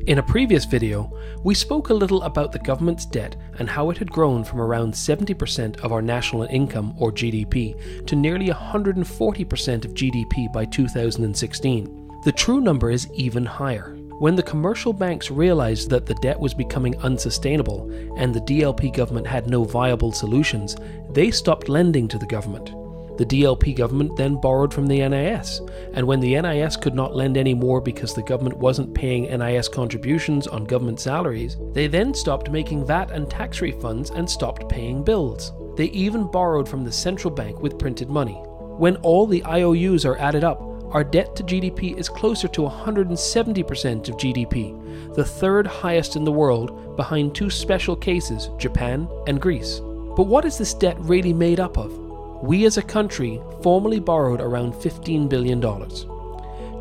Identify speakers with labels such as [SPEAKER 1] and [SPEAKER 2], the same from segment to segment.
[SPEAKER 1] In a previous video, we spoke a little about the government's debt and how it had grown from around 70% of our national income, or GDP, to nearly 140% of GDP by 2016. The true number is even higher. When the commercial banks realized that the debt was becoming unsustainable and the DLP government had no viable solutions, they stopped lending to the government. The DLP government then borrowed from the NIS, and when the NIS could not lend anymore because the government wasn't paying NIS contributions on government salaries, they then stopped making VAT and tax refunds and stopped paying bills. They even borrowed from the central bank with printed money. When all the IOUs are added up, our debt to GDP is closer to 170% of GDP, the third highest in the world, behind two special cases, Japan and Greece. But what is this debt really made up of? We as a country formally borrowed around $15 billion.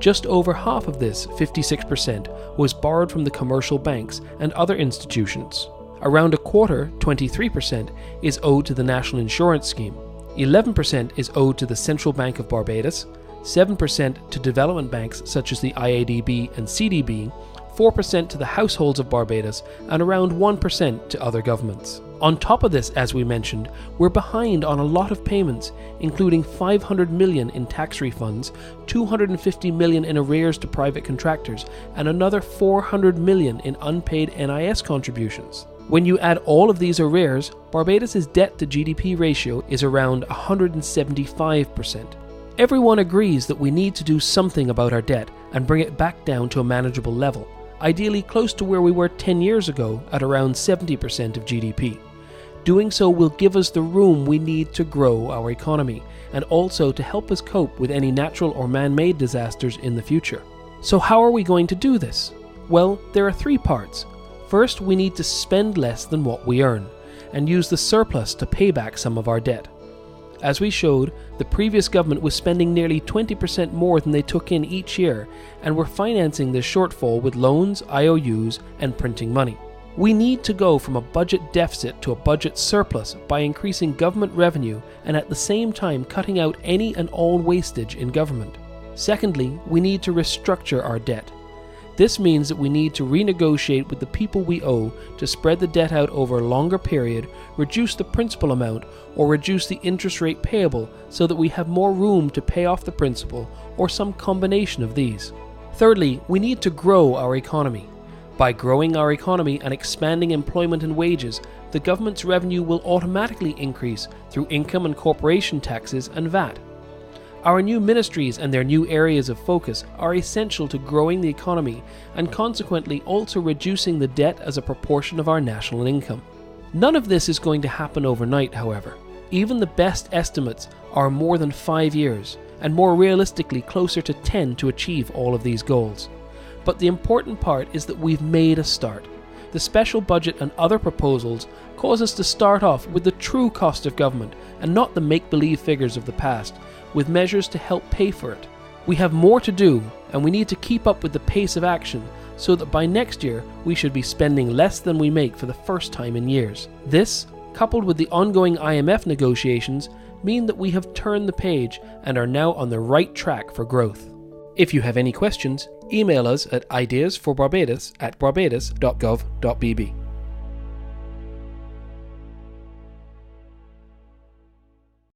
[SPEAKER 1] Just over half of this, 56%, was borrowed from the commercial banks and other institutions. Around a quarter, 23%, is owed to the National Insurance Scheme. 11% is owed to the Central Bank of Barbados, 7% to development banks such as the IADB and CDB, 4% to the households of Barbados, and around 1% to other governments. On top of this, as we mentioned, we're behind on a lot of payments, including $500 million in tax refunds, $250 million in arrears to private contractors, and another $400 million in unpaid NIS contributions. When you add all of these arrears, Barbados' debt to GDP ratio is around 175%. Everyone agrees that we need to do something about our debt and bring it back down to a manageable level, ideally close to where we were 10 years ago at around 70% of GDP. Doing so will give us the room we need to grow our economy and also to help us cope with any natural or man-made disasters in the future. So how are we going to do this? Well, there are three parts. First, we need to spend less than what we earn and use the surplus to pay back some of our debt. As we showed, the previous government was spending nearly 20% more than they took in each year and were financing this shortfall with loans, IOUs, and printing money. We need to go from a budget deficit to a budget surplus by increasing government revenue and at the same time cutting out any and all wastage in government. Secondly, we need to restructure our debt. This means that we need to renegotiate with the people we owe to spread the debt out over a longer period, reduce the principal amount, or reduce the interest rate payable so that we have more room to pay off the principal, or some combination of these. Thirdly, we need to grow our economy. By growing our economy and expanding employment and wages, the government's revenue will automatically increase through income and corporation taxes and VAT. Our new ministries and their new areas of focus are essential to growing the economy and consequently also reducing the debt as a proportion of our national income. None of this is going to happen overnight, however. Even the best estimates are more than 5 years, and more realistically closer to 10 to achieve all of these goals. But the important part is that we've made a start. The special budget and other proposals cause us to start off with the true cost of government and not the make-believe figures of the past, with measures to help pay for it. We have more to do, and we need to keep up with the pace of action so that by next year we should be spending less than we make for the first time in years. This, coupled with the ongoing IMF negotiations, mean that we have turned the page and are now on the right track for growth. If you have any questions, email us at ideasforbarbados@barbados.gov.bb.